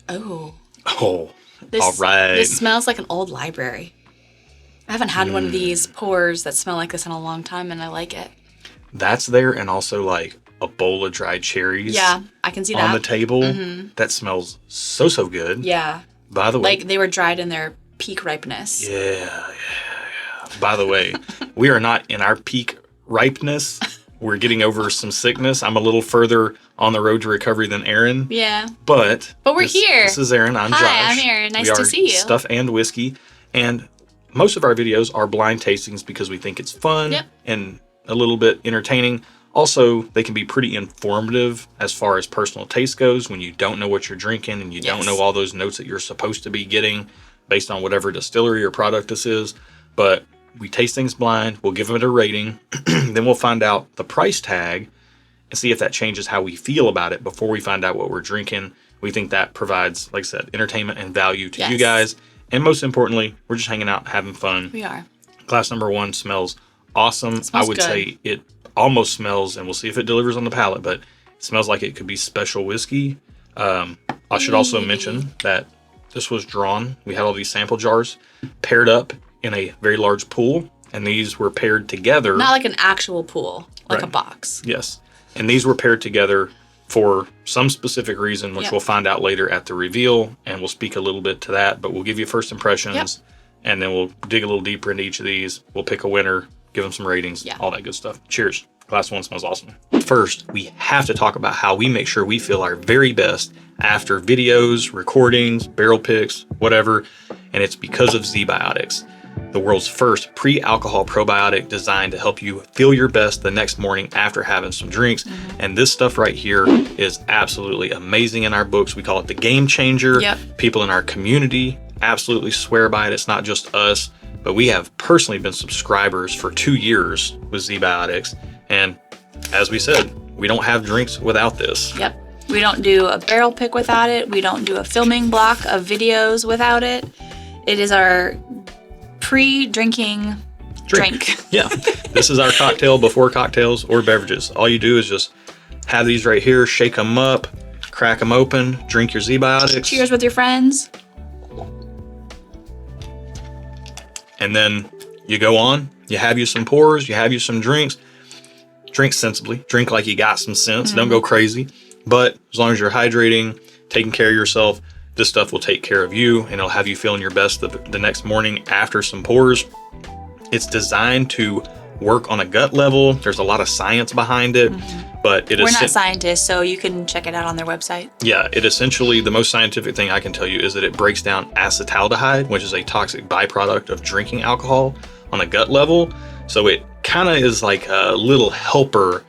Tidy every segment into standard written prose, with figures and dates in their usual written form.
Oh. Oh, all right. This smells like an old library. I haven't had one of these pours that smell like this in a long time, and I like it. That's there, and also like a bowl of dried cherries. Yeah, I can see that. On the table. That smells so good. Yeah. By the way. Like they were dried in their peak ripeness. Yeah. By the way, we are not in our peak ripeness. We're getting over some sickness. I'm a little further on the road to recovery than Aaron. Yeah. But we're here. This is Aaron. I'm Josh. Hi, I'm Aaron. Nice to see you. Stuff and Whiskey. And most of our videos are blind tastings because we think it's fun and a little bit entertaining. Also, they can be pretty informative as far as personal taste goes when you don't know what you're drinking and you don't know all those notes that you're supposed to be getting based on whatever distillery or product this is. But we taste things blind. We'll give it a rating. Then we'll find out the price tag and see if that changes how we feel about it before we find out what we're drinking. We think that provides, like I said, entertainment and value to you guys. And most importantly, we're just hanging out, having fun. We are. Glass number 1 smells awesome. I would say it almost smells, and we'll see if it delivers on the palate, but it smells like it could be special whiskey. I should also mention that this was drawn. We had all these sample jars paired up in a very large pool, and these were paired together. Not like an actual pool, like a box. Yes. And these were paired together for some specific reason, which we'll find out later at the reveal, and we'll speak a little bit to that, but we'll give you first impressions, and then we'll dig a little deeper into each of these. We'll pick a winner, give them some ratings, all that good stuff. Cheers. Glass 1 smells awesome. First, we have to talk about how we make sure we feel our very best after videos, recordings, barrel picks, whatever, and it's because of ZBiotics, the world's first pre-alcohol probiotic designed to help you feel your best the next morning after having some drinks. And this stuff right here is absolutely amazing in our books. We call it the game changer. People in our community absolutely swear by it. It's not just us, but we have personally been subscribers for 2 years with ZBiotics. And as we said, we don't have drinks without this. We don't do a barrel pick without it. We don't do a filming block of videos without it. It is our pre-drinking drink. This is our cocktail before cocktails or beverages. All you do is just have these right here, shake them up, crack them open, drink your ZBiotics. Cheers with your friends. And then you go on, you have you some pours, you have you some drinks. Drink sensibly. Drink like you got some sense. Don't go crazy. But as long as you're hydrating, taking care of yourself, this stuff will take care of you, and it'll have you feeling your best the next morning after some pours. It's designed to work on a gut level. There's a lot of science behind it, but we're not scientists, so you can check it out on their website. Yeah, it essentially, the most scientific thing I can tell you is that it breaks down acetaldehyde, which is a toxic byproduct of drinking alcohol on a gut level. So it kind of is like a little helper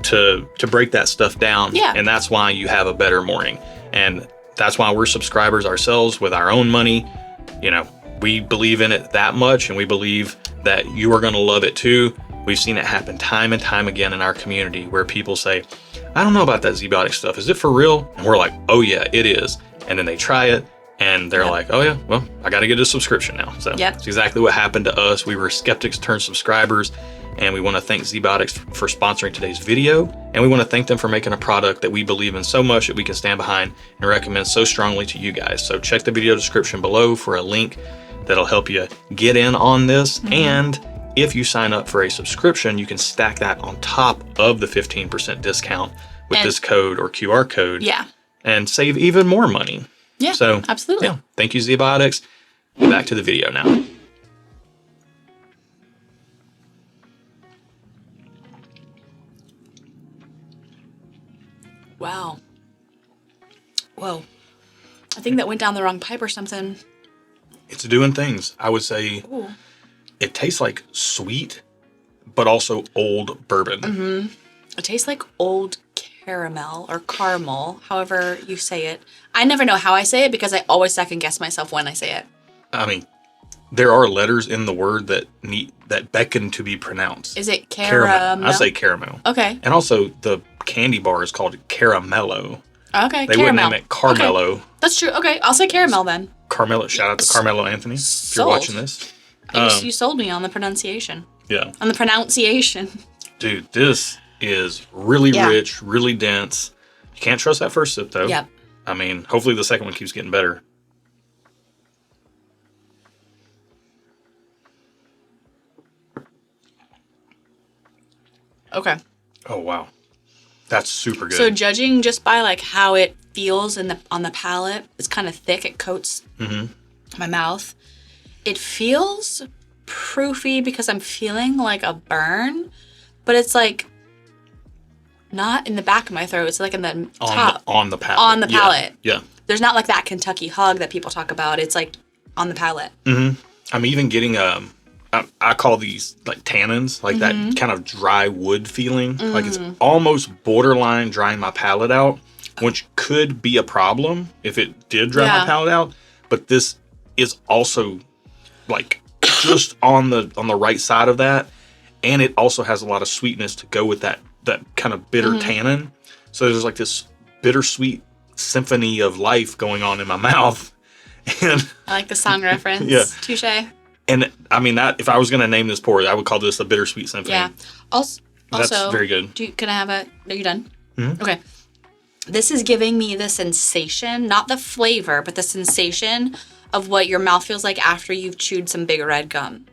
to break that stuff down. And that's why you have a better morning. And that's why we're subscribers ourselves with our own money. You know, we believe in it that much, and we believe that you are going to love it too. We've seen it happen time and time again in our community where people say, I don't know about that ZBiotic stuff. Is it for real? And we're like, oh yeah, it is. And then they try it and they're like, oh yeah, well, I got to get a subscription now. So that's exactly what happened to us. We were skeptics turned subscribers, and we want to thank ZBiotics for sponsoring today's video. And we want to thank them for making a product that we believe in so much that we can stand behind and recommend so strongly to you guys. So check the video description below for a link that'll help you get in on this. And if you sign up for a subscription, you can stack that on top of the 15% discount with this code or QR code and save even more money. So absolutely. Thank you, ZBiotics. Back to the video now. Wow. Whoa. I think that went down the wrong pipe or something. It's doing things. I would say it tastes like sweet, but also old bourbon. It tastes like old caramel or caramel, however you say it. I never know how I say it because I always second guess myself when I say it. I mean, there are letters in the word that beckon to be pronounced. Is it caramel? I say caramel. Okay. And also the candy bar is called caramello. Okay, they wouldn't name it Carmelo. Okay. That's true. Okay, I'll say caramel then. Carmelo, shout out to Carmelo Anthony if you're watching this. You sold me on the pronunciation. Yeah. On the pronunciation. Dude, this is really rich, really dense. You can't trust that first sip though. Yep. I mean, hopefully the second one keeps getting better. Okay. Oh, wow. That's super good. So judging just by like how it feels on the palate, it's kind of thick. It coats my mouth. It feels proofy because I'm feeling like a burn, but it's like not in the back of my throat. It's like in the top. On the palate. On the palate. Yeah. There's not like that Kentucky hug that people talk about. It's like on the palate. Mm-hmm. I'm even getting I call these like tannins, like that kind of dry wood feeling. Like it's almost borderline drying my palate out, which could be a problem if it did dry my palate out. But this is also like just on the right side of that, and it also has a lot of sweetness to go with that kind of bitter tannin. So there's like this bittersweet symphony of life going on in my mouth. And I like the song reference. Yeah. Touche. And I mean, that if I was going to name this pour, I would call this a bittersweet symphony. Yeah. Also, that's very good. Can I have are you done? Mm-hmm. Okay. This is giving me the sensation, not the flavor, but the sensation of what your mouth feels like after you've chewed some Big Red gum.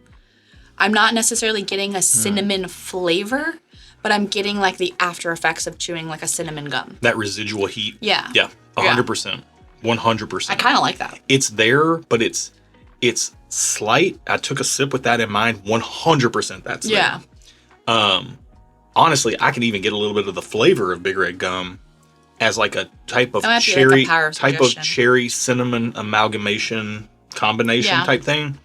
I'm not necessarily getting a cinnamon flavor, but I'm getting like the after effects of chewing like a cinnamon gum. That residual heat. Yeah. Yeah. 100%. 100%. I kind of like that. It's there, but it's slight. I took a sip with that in mind. 100% that's there. Yeah. Honestly, I can even get a little bit of the flavor of Big Red gum as like a type of cherry cinnamon amalgamation combination type thing.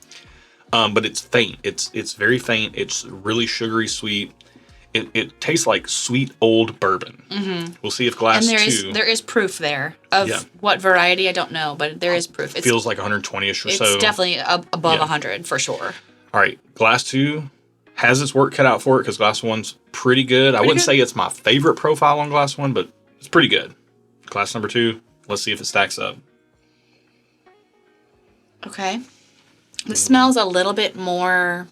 But it's faint. It's very faint. It's really sugary sweet. It tastes like sweet old bourbon. Mm-hmm. We'll see if glass two. There is proof there of what variety I don't know, but there is proof. It feels like 120ish or so. It's definitely above 100 for sure. All right, glass two has its work cut out for it because glass one's pretty good. I wouldn't say it's my favorite profile on glass one, but it's pretty good. Glass number two. Let's see if it stacks up. Okay. This smells a little bit more.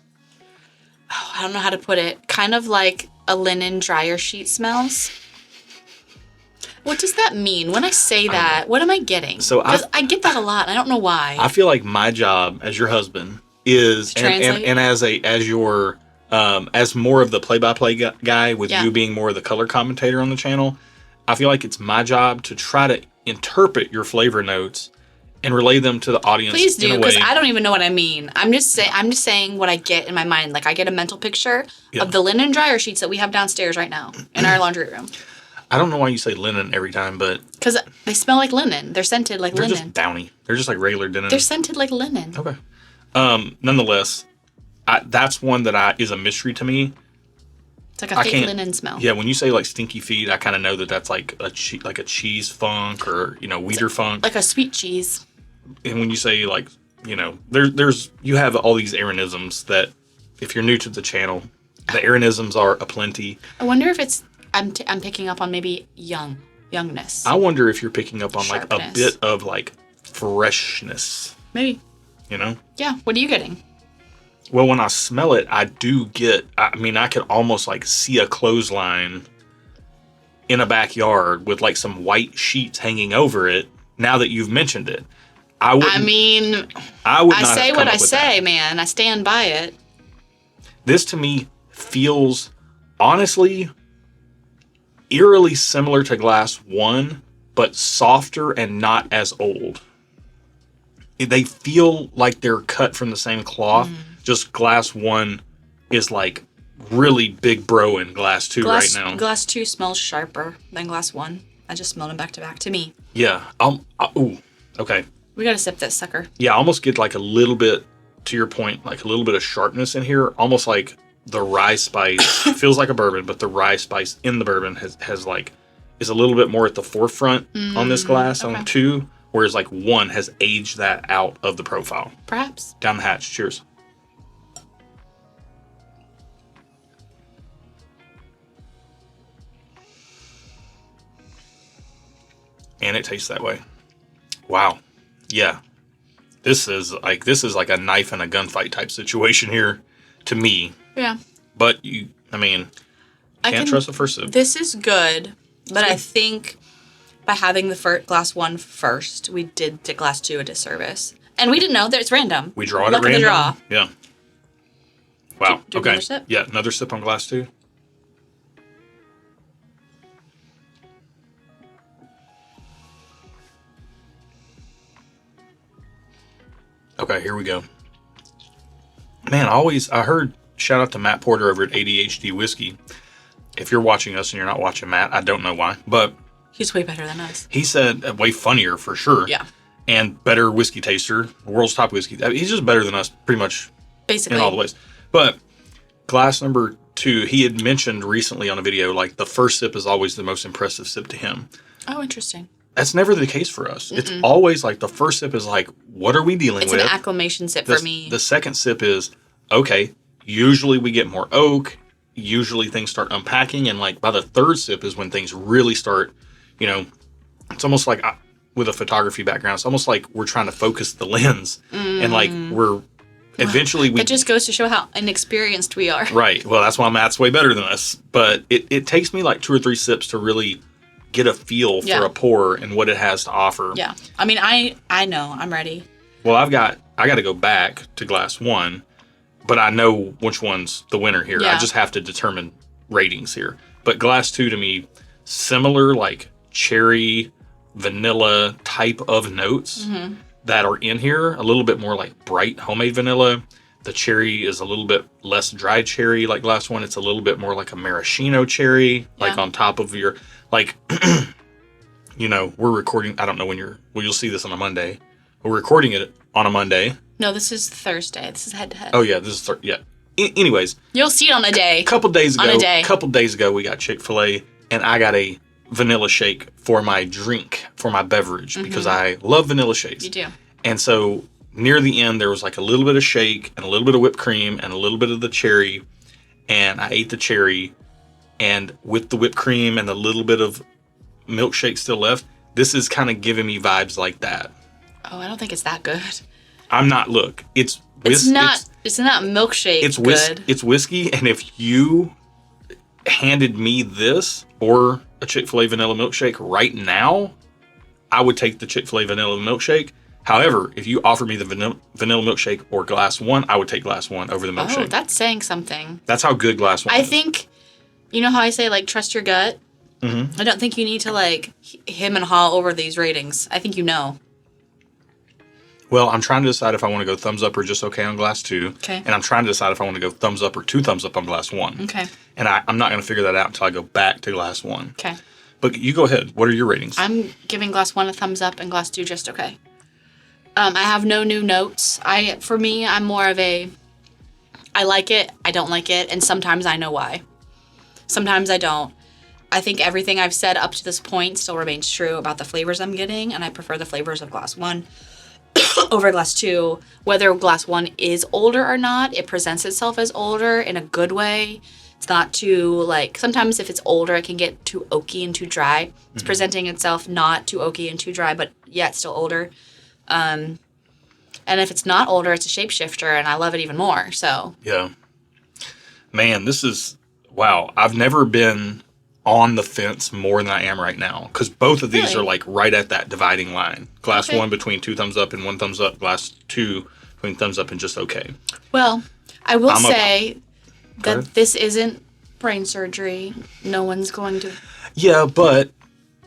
Oh, I don't know how to put it. Kind of like a linen dryer sheet smells. What does that mean? When I say that, what am I getting? So I get that a lot. I don't know why. I feel like my job as your husband is, and as your as more of the play-by-play guy with you being more of the color commentator on the channel, I feel like it's my job to try to interpret your flavor notes and relay them to the audience. Please do, because I don't even know what I mean. I'm just saying what I get in my mind. Like I get a mental picture of the linen dryer sheets that we have downstairs right now in our laundry room. I don't know why you say linen every time, but because they smell like linen. They're scented like linen. They're just downy. They're just like regular linen. They're scented like linen. Okay. Nonetheless, that's one that is a mystery to me. It's like a fake linen smell. Yeah, when you say like stinky feet, I kind of know that's like a cheese funk or Weeder funk, like a sweet cheese. And when you say like there's you have all these Aaronisms that if you're new to the channel, the Aaronisms are aplenty. I wonder if it's I'm picking up on maybe youngness. I wonder if you're picking up on Sharpness. like a bit of like freshness. Maybe. Yeah. What are you getting? Well, when I smell it, I do get. I mean, I could almost like see a clothesline in a backyard with like some white sheets hanging over it. Now that you've mentioned it, I would say what I say, man. I stand by it. This to me feels honestly eerily similar to glass one, but softer and not as old. They feel like they're cut from the same cloth. Just glass one is like really big bro in glass two right now. Glass two smells sharper than glass one. I just smelled them back to back to me. Yeah. Okay. We gotta sip this sucker. Yeah, I almost get like a little bit, to your point, like a little bit of sharpness in here. Almost like the rye spice. It feels like a bourbon, but the rye spice in the bourbon is a little bit more at the forefront on this glass on two, whereas like one has aged that out of the profile. Perhaps. Down the hatch. Cheers. And it tastes that way. Wow. Yeah. This is like a knife and a gunfight type situation here to me. Yeah. But can't trust the first sip. This is good, but I think by having the glass 1 first, we did glass 2 a disservice. And we didn't know that it's random. We draw it at random. The draw. Yeah. Wow. Do okay. Another sip? Yeah, another sip on glass 2. Okay, here we go. Man, I heard, shout out to Matt Porter over at ADHD Whiskey. If you're watching us and you're not watching Matt, I don't know why, but he's way better than us. He said way funnier for sure. Yeah. And better whiskey taster, world's top whiskey. I mean, he's just better than us pretty much basically in all the ways. But glass number 2, he had mentioned recently on a video, like the first sip is always the most impressive sip to him. Oh, interesting. That's never the case for us. Mm-mm. It's always like the first sip is like, what are we dealing with? It's an acclimation sip for me. The second sip is, okay, usually we get more oak. Usually things start unpacking. And like by the third sip is when things really start, it's almost like with a photography background, it's almost like we're trying to focus the lens. And like we're eventually... That just goes to show how inexperienced we are. Right. Well, that's why Matt's way better than us. But it takes me like 2 or 3 sips to really get a feel for a pour and what it has to offer. Yeah. I mean, I know. I'm ready. Well, I got to go back to glass 1, but I know which one's the winner here. Yeah. I just have to determine ratings here. But glass 2 to me, similar like cherry, vanilla type of notes that are in here. A little bit more like bright homemade vanilla. The cherry is a little bit less dried cherry like glass 1. It's a little bit more like a maraschino cherry, like on top of your... Like, we're recording, I don't know when you'll see this on a Monday. We're recording it on a Monday. No, this is Thursday. This is head to head. Oh, yeah, this is, yeah. Anyways. You'll see it on a day. A couple days ago, we got Chick-fil-A, and I got a vanilla shake for my drink, for my beverage, because I love vanilla shakes. You do. And so, near the end, there was like a little bit of shake, and a little bit of whipped cream, and a little bit of the cherry, and I ate the cherry. And with the whipped cream and a little bit of milkshake still left, this is kind of giving me vibes like that. Oh, I don't think it's that good. I'm not. Look, it's not milkshake. It's good. It's whiskey, and if you handed me this or a Chick-fil-A vanilla milkshake right now, I would take the Chick-fil-A vanilla milkshake. However, if you offer me the vanilla milkshake or glass 1, I would take glass 1 over the milkshake. Oh, that's saying something. That's how good glass 1 is. I think. You know how I say, like, trust your gut? Mm-hmm. I don't think you need to, like, hem and haw over these ratings. I think you know. Well, I'm trying to decide if I want to go thumbs up or just okay on glass 2. Okay. And I'm trying to decide if I want to go thumbs up or 2 thumbs up on glass 1. Okay. And I'm not going to figure that out until I go back to glass 1. Okay. But you go ahead. What are your ratings? I'm giving glass 1 a thumbs up and glass 2 just okay. I have no new notes. For me, I'm more of a, I like it, I don't like it, and sometimes I know why. Sometimes I don't. I think everything I've said up to this point still remains true about the flavors I'm getting, and I prefer the flavors of glass 1 over glass 2. Whether glass 1 is older or not, it presents itself as older in a good way. It's not too, like, sometimes if it's older, it can get too oaky and too dry. It's presenting itself not too oaky and too dry, but yeah, it's still older. And if it's not older, it's a shapeshifter, and I love it even more, so. Yeah. Man, this is... Wow, I've never been on the fence more than I am right now. Because both of these are like right at that dividing line. Glass 1 between 2 thumbs up and 1 thumbs up. Glass 2 between thumbs up and just okay. Well, I will say that this isn't brain surgery. No one's going to... Yeah, but...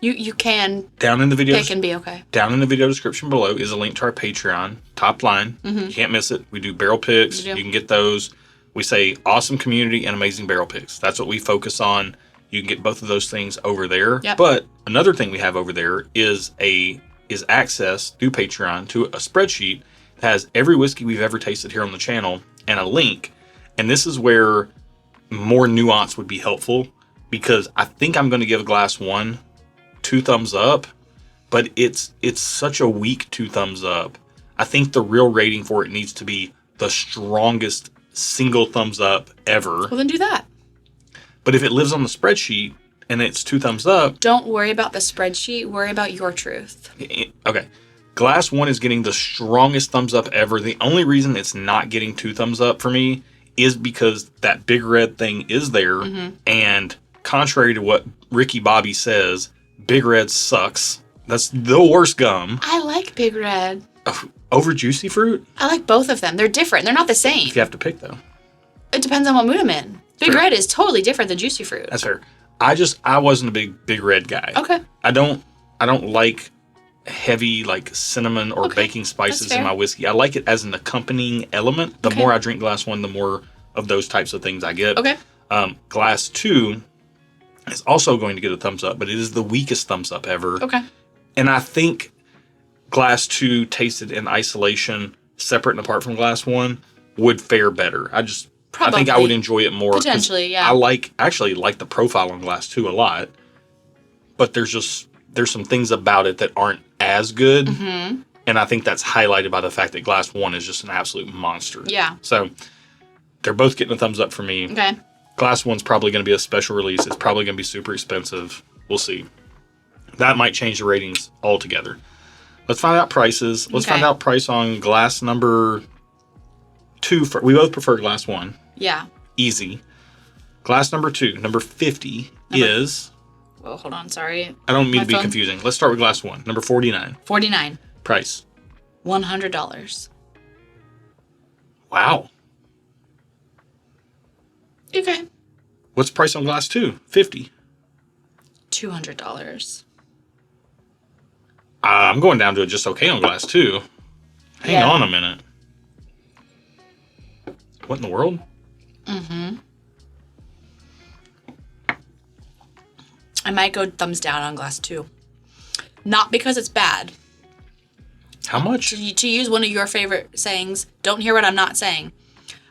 You can down in the video pick and be okay. Down in the video description below is a link to our Patreon. Top line. You can't miss it. We do barrel picks. You can get those. We say awesome community and amazing barrel picks. That's what we focus on. You can get both of those things over there. Yep. But another thing we have over there is access through Patreon to a spreadsheet that has every whiskey we've ever tasted here on the channel and a link. And this is where more nuance would be helpful, because I think I'm going to give glass 1 2 thumbs up, but it's such a weak 2 thumbs up. I think the real rating for it needs to be the strongest single thumbs up ever. Well, then do that. But if it lives on the spreadsheet and it's 2 thumbs up... Don't worry about the spreadsheet. Worry about your truth. Okay. Glass 1 is getting the strongest thumbs up ever. The only reason it's not getting 2 thumbs up for me is because that big red thing is there. And contrary to what Ricky Bobby says, Big Red sucks. That's the worst gum. I like Big Red. Over Juicy Fruit? I like both of them. They're different. They're not the same. If you have to pick, though. It depends on what mood I'm in. Big Red is totally different than Juicy Fruit. That's fair. I wasn't a Big Red guy. Okay. I don't like heavy like cinnamon or baking spices in my whiskey. I like it as an accompanying element. The more I drink Glass 1, the more of those types of things I get. Okay. Glass 2 is also going to get a thumbs up, but it is the weakest thumbs up ever. Okay. And I think Glass 2 tasted in isolation, separate and apart from Glass 1, would fare better. I think I would enjoy it more. Potentially, yeah. I actually like the profile on Glass 2 a lot, but there's some things about it that aren't as good. Mm-hmm. And I think that's highlighted by the fact that Glass 1 is just an absolute monster. Yeah. So they're both getting a thumbs up for me. Okay. Glass 1's probably going to be a special release. It's probably going to be super expensive. We'll see. That might change the ratings altogether. Let's find out prices. Let's find out price on glass number 2. We both prefer Glass 1. Yeah. Easy. Glass number 2, number 50 is... Oh, hold on. Sorry. I don't mean to be confusing. Let's start with Glass 1, number 49. 49. Price. $100. Wow. Okay. What's the price on Glass 2? 50. $200. I'm going down to just okay on Glass 2. Hang on a minute. What in the world? Mm-hmm. I might go thumbs down on Glass 2. Not because it's bad. How much? To use one of your favorite sayings, don't hear what I'm not saying.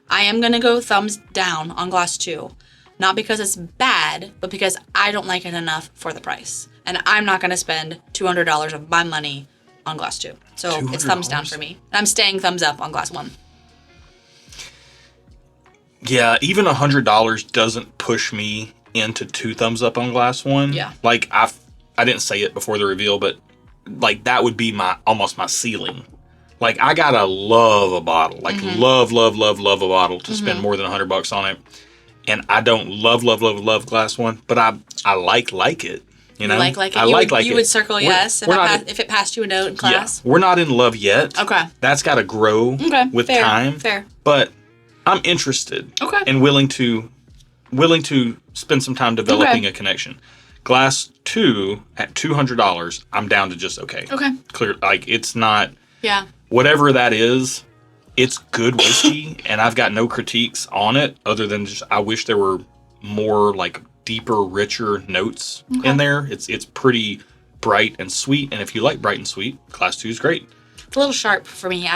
I am going to go thumbs down on Glass 2. Not because it's bad, but because I don't like it enough for the price. And I'm not going to spend $200 of my money on Glass 2. So it's thumbs down for me. I'm staying thumbs up on Glass 1. Yeah, even $100 doesn't push me into 2 thumbs up on Glass 1. Yeah. Like I didn't say it before the reveal, but like that would be almost my ceiling. Like I gotta love a bottle, like love a bottle to spend more than $100 on it. And I don't love Glass 1, but I like it. You know, like it. You would circle yes if it passed you a note in class. Yeah, we're not in love yet. Okay. That's got to grow with time. Fair. But I'm interested. Okay. And willing to spend some time developing a connection. Glass 2 at $200, I'm down to just okay. Okay. Clear, like it's not. Yeah. Whatever that is, it's good whiskey, and I've got no critiques on it other than just I wish there were more like deeper, richer notes in there. It's pretty bright and sweet, and if you like bright and sweet, Glass 2 is great. It's a little sharp for me.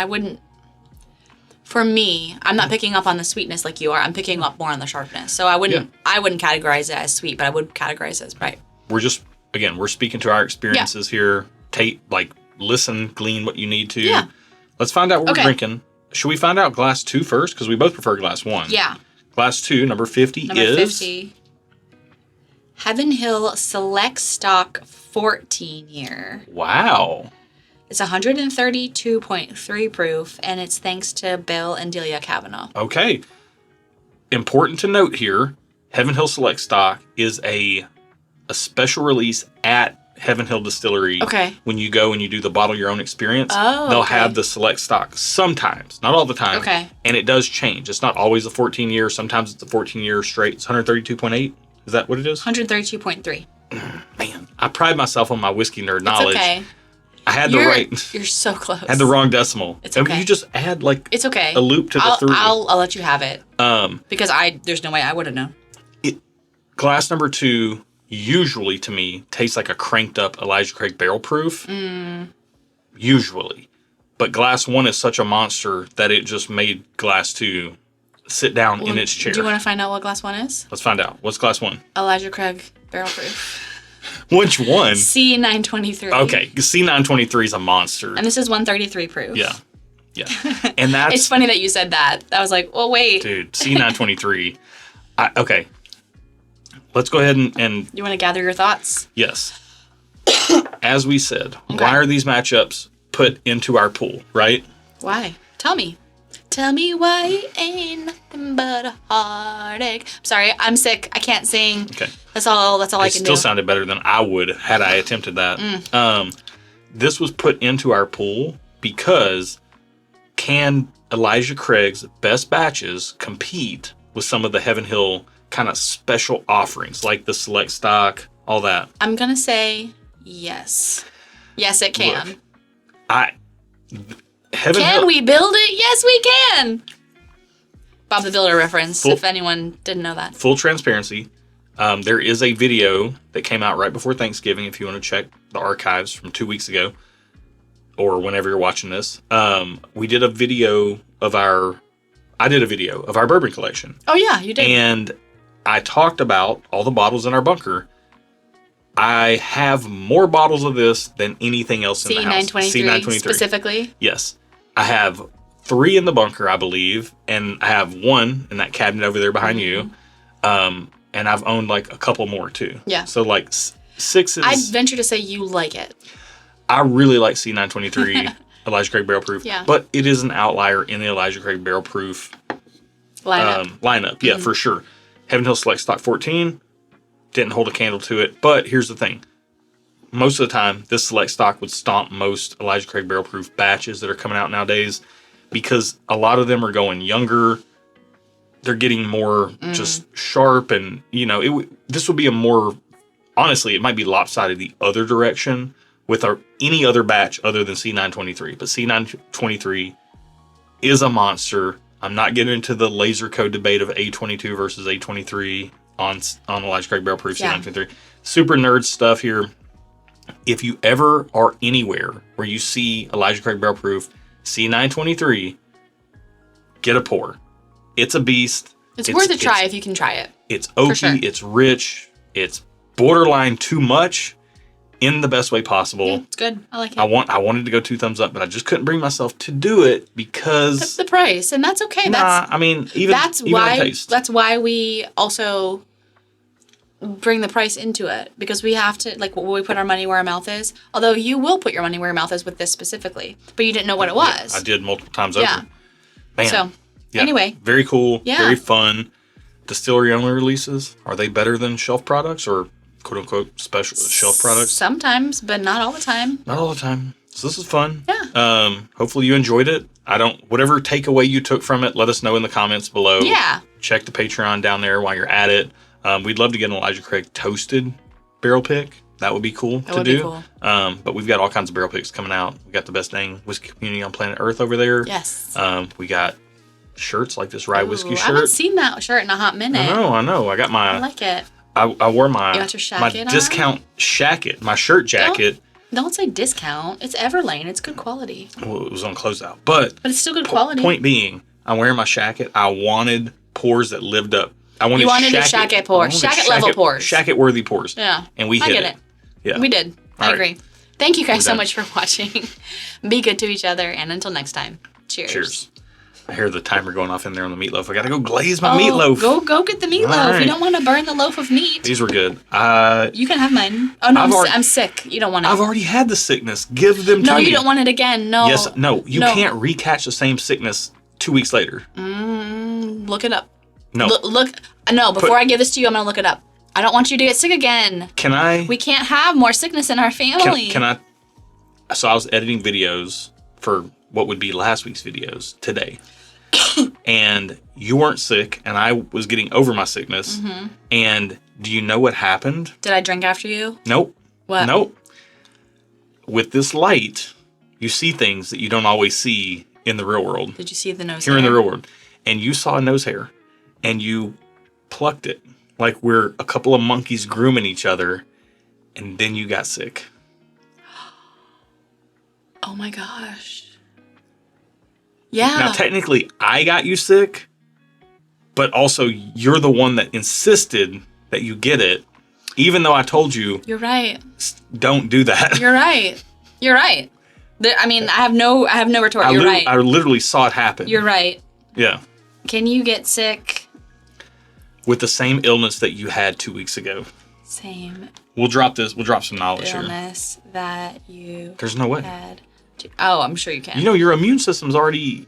For me, I'm not picking up on the sweetness like you are. I'm picking up more on the sharpness. So I wouldn't categorize it as sweet, but I would categorize it as bright. We're speaking to our experiences here. Listen, glean what you need to. Yeah. Let's find out what we're drinking. Should we find out Glass 2 first? Because we both prefer Glass 1. Yeah. Glass 2, number 50 Number is... 50. Heaven Hill Select Stock 14 year. Wow. It's 132.3 proof, and it's thanks to Bill and Delia Kavanaugh. Okay. Important to note here, Heaven Hill Select Stock is a special release at Heaven Hill Distillery. Okay. When you go and you do the bottle your own experience, they'll have the select stock sometimes, not all the time. Okay. And it does change. It's not always a 14 year. Sometimes it's a 14 year straight. It's 132.8. Is that what it is? 132.3. Man, I pride myself on my whiskey nerd knowledge. It's okay. I had You're so close. Had the wrong decimal. It's okay. You just add like it's okay. a loop to the 3. I'll let you have it. Because there's no way I would have known. Glass number 2 usually to me tastes like a cranked up Elijah Craig barrel proof. Usually. But Glass 1 is such a monster that it just made Glass 2 sit down in its chair. Do you want to find out what Glass 1 is? Let's find out. What's Glass 1? Elijah Craig barrel proof. Which one? C923. Okay, C923 is a monster. And this is 133 proof. Yeah. And that's... It's funny that you said that. I was like, well, wait. Dude, C923. Okay. Let's go ahead and... You want to gather your thoughts? Yes. As we said, why are these matchups put into our pool, right? Why? Tell me. Tell me why it ain't nothing but a heartache. Sorry, I'm sick. I can't sing. Okay. That's all I can do. It still sounded better than I would had I attempted that. This was put into our pool because can Elijah Craig's best batches compete with some of the Heaven Hill kind of special offerings, like the select stock, all that? I'm going to say yes. Yes, it can. Look, Heaven Can Hill, we build it? Yes, we can. Bob the Builder reference, if anyone didn't know that. Full transparency. There is a video that came out right before Thanksgiving, if you want to check the archives from 2 weeks ago, or whenever you're watching this. I did a video of our bourbon collection. Oh, yeah, you did. And I talked about all the bottles in our bunker. I have more bottles of this than anything else in the house. C923 specifically? Yes. I have 3 in the bunker, I believe, and I have 1 in that cabinet over there behind you. And I've owned like a couple more too. Yeah. So like 6 is... I'd venture to say you like it. I really like C923 Elijah Craig Barrel Proof. Yeah. But it is an outlier in the Elijah Craig Barrel Proof lineup. Yeah, for sure. Heaven Hill Select Stock 14 didn't hold a candle to it. But here's the thing. Most of the time, this Select Stock would stomp most Elijah Craig Barrel Proof batches that are coming out nowadays because a lot of them are going younger. They're getting more just sharp, and this would be a more, honestly, it might be lopsided the other direction with any other batch other than C923. But C923 is a monster. I'm not getting into the laser code debate of A22 versus A23 on Elijah Craig Barrel Proof C923. Super nerd stuff here. If you ever are anywhere where you see Elijah Craig Barrel Proof C923, get a pour. It's a beast. It's worth a try if you can try it. It's oaky. Sure. It's rich. It's borderline too much in the best way possible. Yeah, it's good. I like it. I wanted to go 2 thumbs up, but I just couldn't bring myself to do it because that's the price, and that's okay. That's why we also bring the price into it, because we have to, like, we put our money where our mouth is. Although you will put your money where your mouth is with this specifically, but you didn't know what it was. Yeah, I did multiple times over. Man. So. Yeah. Anyway. Very cool. Yeah. Very fun. Distillery only releases. Are they better than shelf products or quote unquote special shelf products? Sometimes, but not all the time. Not all the time. So this is fun. Yeah. Hopefully you enjoyed it. Whatever takeaway you took from it, let us know in the comments below. Yeah. Check the Patreon down there while you're at it. We'd love to get an Elijah Craig toasted barrel pick. That would be cool to do. Cool. But we've got all kinds of barrel picks coming out. We got the best dang whiskey community on planet Earth over there. Yes. We got shirts like this rye whiskey shirt. I haven't seen that shirt in a hot minute. I know. I got my... I like it. I wore my discount shacket, my shirt jacket. Don't say discount. It's Everlane. It's good quality. Well, it was on closeout. But it's still good quality. Point being, I'm wearing my shacket. I wanted pours that lived up. You wanted a shacket pour. Shacket level pours. Shacket worthy pours. Yeah. And we hit it. Yeah. We did. I agree. Thank you guys so much for watching. Be good to each other, and until next time, cheers. Cheers. I hear the timer going off in there on the meatloaf. I gotta go glaze my meatloaf. Go get the meatloaf. Right. You don't want to burn the loaf of meat. These were good. You can have mine. Oh no, I'm sick. You don't want it. I've already had the sickness. Give them to me. No, you don't want it again. No. Yes. No. You can't recatch the same sickness 2 weeks later. Look it up. No. Before I give this to you, I'm gonna look it up. I don't want you to get sick again. Can I? We can't have more sickness in our family. Can I? So I was editing videos for what would be last week's videos today. And you weren't sick, and I was getting over my sickness. Mm-hmm. And do you know what happened? Did I drink after you? Nope. What? Nope. With this light, you see things that you don't always see in the real world. Did you see the nose hair? Here in the real world. And you saw a nose hair, and you plucked it like we're a couple of monkeys grooming each other, and then you got sick. Oh my gosh. Yeah. Now, technically, I got you sick, but also you're the one that insisted that you get it, even though I told you. You're right. Don't do that. You're right. You're right. I mean, I have no retort. You're right. I literally saw it happen. You're right. Yeah. Can you get sick with the same illness that you had 2 weeks ago? Same. We'll drop some knowledge here. Illness that you. There's no way. Had. Oh, I'm sure you can. Your immune system's already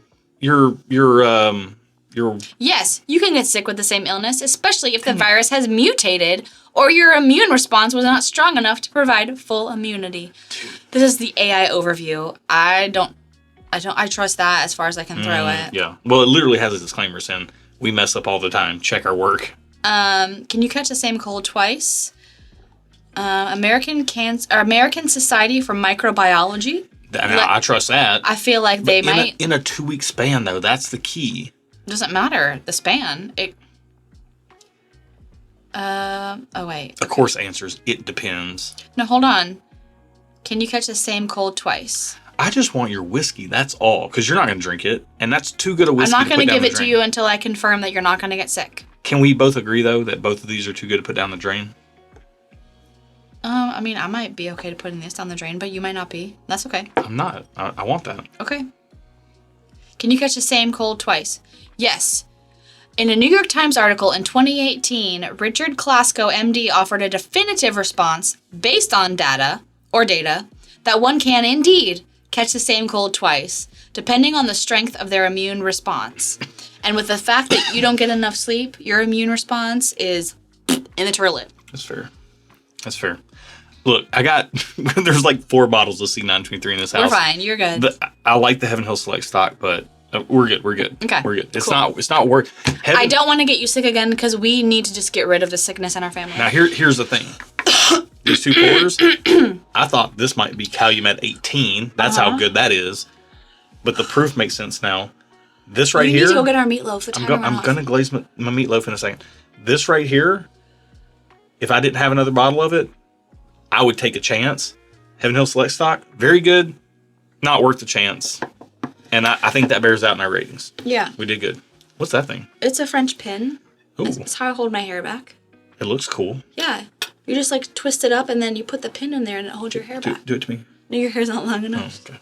Yes, you can get sick with the same illness, especially if the virus has mutated or your immune response was not strong enough to provide full immunity. This is the AI overview. I trust that as far as I can throw it. Yeah. Well, it literally has a disclaimer saying we mess up all the time. Check our work. Can you catch the same cold twice? American Society for Microbiology. I trust that. I feel like they might. In a 2-week span, though, that's the key. Doesn't matter the span. Oh wait. Of course, answers it depends. No, hold on. Can you catch the same cold twice? I just want your whiskey. That's all, because you're not going to drink it, and that's too good a whiskey. I'm not going to give it to you until I confirm that you're not going to get sick. Can we both agree though that both of these are too good to put down the drain? I mean, I might be okay to putting this down the drain, but you might not be. That's okay. I'm not. I want that. Okay. Can you catch the same cold twice? Yes. In a New York Times article in 2018, Richard Klasko, MD, offered a definitive response based on data that one can indeed catch the same cold twice, depending on the strength of their immune response. And with the fact that you don't get enough sleep, your immune response is in the toilet. That's fair. That's fair. Look, I got, there's like 4 bottles of C923 in this house. We're fine. You're good. I like the Heaven Hill Select stock, but we're good. We're good. Okay. We're good. It's cool. not work. I don't want to get you sick again because we need to just get rid of the sickness in our family. Now, here's the thing. These 2 pours, I thought this might be Calumet 18. That's how good that is. But the proof makes sense now. This right here. You need to go get our meatloaf. I'm going to glaze my meatloaf in a second. This right here, if I didn't have another bottle of it, I would take a chance. Heaven Hill Select stock, very good. Not worth the chance. And I think that bears out in our ratings. Yeah. We did good. What's that thing? It's a French pin. Ooh. It's how I hold my hair back. It looks cool. Yeah. You just like twist it up and then you put the pin in there and it holds your hair back. Do it to me. No, your hair's not long enough. Oh, okay.